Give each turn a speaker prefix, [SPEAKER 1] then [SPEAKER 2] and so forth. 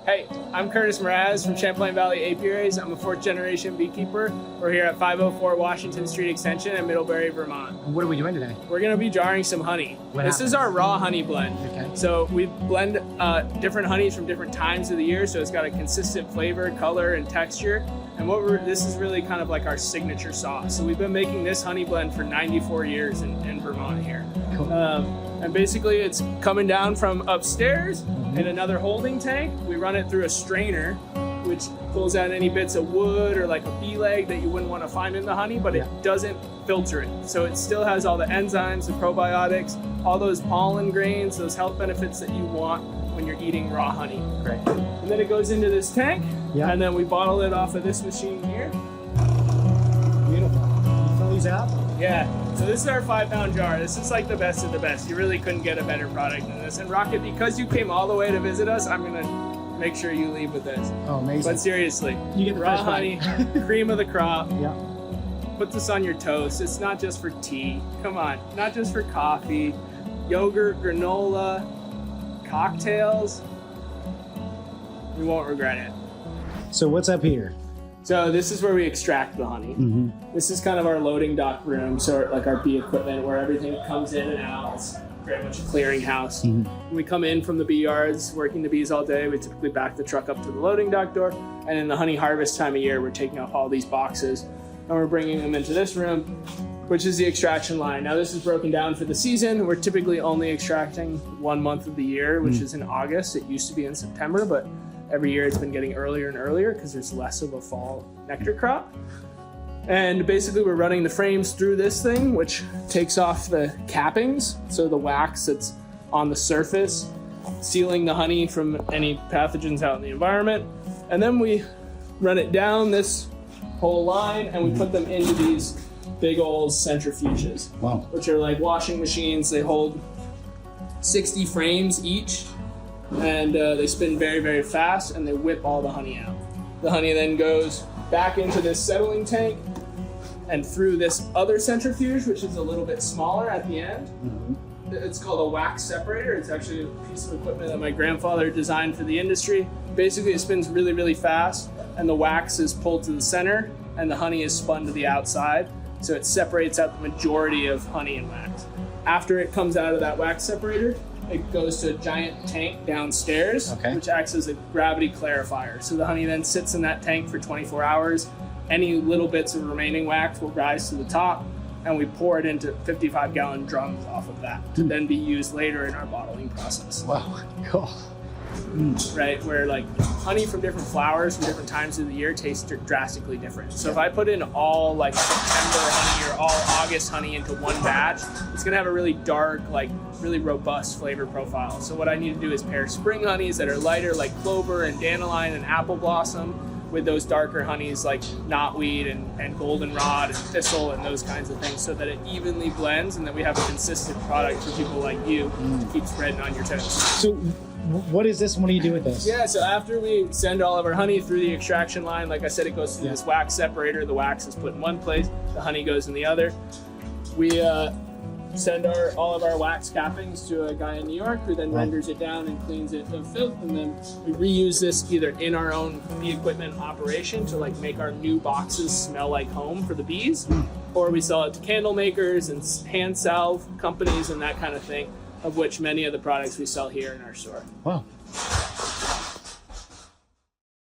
[SPEAKER 1] Hey, I'm Curtis Mraz from Champlain Valley Apiaries. I'm a 4th generation beekeeper. We're here at 504 Washington Street Extension in Middlebury, Vermont.
[SPEAKER 2] What are we doing today?
[SPEAKER 1] We're gonna be jarring some honey. This is our raw honey blend.
[SPEAKER 2] Okay.
[SPEAKER 1] So we blend different honeys from different times of the year, so it's got a consistent flavor, color, and texture. And this is really kind of like our signature sauce. So we've been making this honey blend for 94 years in Vermont here.
[SPEAKER 2] Cool.
[SPEAKER 1] And basically it's coming down from upstairs in another holding tank. We run it through a strainer, which pulls out any bits of wood or like a bee leg that you wouldn't want to find in the honey, but it doesn't filter it. So it still has all the enzymes, the probiotics, all those pollen grains, those health benefits that you want when you're eating raw honey.
[SPEAKER 2] Great.
[SPEAKER 1] And then it goes into this tank, and then we bottle it off of this machine here.
[SPEAKER 2] Beautiful. Can you fill these out?
[SPEAKER 1] Yeah, so this is our 5-pound jar. This is like the best of the best. You really couldn't get a better product than this. And Rocket, because you came all the way to visit us, I'm gonna make sure you leave with this.
[SPEAKER 2] Oh, amazing.
[SPEAKER 1] But seriously,
[SPEAKER 2] You get the
[SPEAKER 1] raw
[SPEAKER 2] first
[SPEAKER 1] honey,
[SPEAKER 2] bite.
[SPEAKER 1] cream of the crop.
[SPEAKER 2] Yeah.
[SPEAKER 1] Put this on your toast. It's not just for tea. Come on, not just for coffee. Yogurt, granola, cocktails. You won't regret it.
[SPEAKER 2] So what's up here?
[SPEAKER 1] So this is where we extract the honey. This is kind of our loading dock room, so like our bee equipment where everything comes in and out. It's very much a clearinghouse. We come in from the bee yards, working the bees all day. We typically back the truck up to the loading dock door, and in the honey harvest time of year, we're taking off all these boxes and we're bringing them into this room, which is the extraction line. Now this is broken down for the season. We're typically only extracting 1 month of the year, which is in August. It used to be in September, but every year it's been getting earlier and earlier because there's less of a fall nectar crop. And basically we're running the frames through this thing, which takes off the cappings, so the wax that's on the surface, sealing the honey from any pathogens out in the environment. And then we run it down this whole line and we put them into these big old centrifuges, which are like washing machines. They hold 60 frames each, and they spin very, very fast, and they whip all the honey out. The honey then goes back into this settling tank and through this other centrifuge, which is a little bit smaller at the end. It's called a wax separator. It's actually a piece of equipment that my grandfather designed for the industry. Basically, it spins really, really fast, and the wax is pulled to the center, and the honey is spun to the outside. So it separates out the majority of honey and wax. After it comes out of that wax separator, it goes to a giant tank downstairs, which acts as a gravity clarifier. So the honey then sits in that tank for 24 hours. Any little bits of remaining wax will rise to the top, and we pour it into 55-gallon drums off of that to then be used later in our bottling process.
[SPEAKER 2] Wow, cool.
[SPEAKER 1] Right, where like honey from different flowers from different times of the year tastes drastically different. So if I put in all like September honey or all August honey into one batch, it's gonna have a really dark, like really robust flavor profile. So what I need to do is pair spring honeys that are lighter, like clover and dandelion and apple blossom, with those darker honeys like knotweed and goldenrod and thistle and those kinds of things, so that it evenly blends and that we have a consistent product for people like you to keep spreading on your toast.
[SPEAKER 2] So what is this? What do you do with this?
[SPEAKER 1] Yeah, so after we send all of our honey through the extraction line, like I said, it goes through this wax separator. The wax is put in one place, the honey goes in the other. We send all of our wax cappings to a guy in New York who then renders it down and cleans it of filth, and then we reuse this either in our own bee equipment operation to like make our new boxes smell like home for the bees, or we sell it to candle makers and hand salve companies and that kind of thing, of which many of the products we sell here in our store.
[SPEAKER 2] Wow.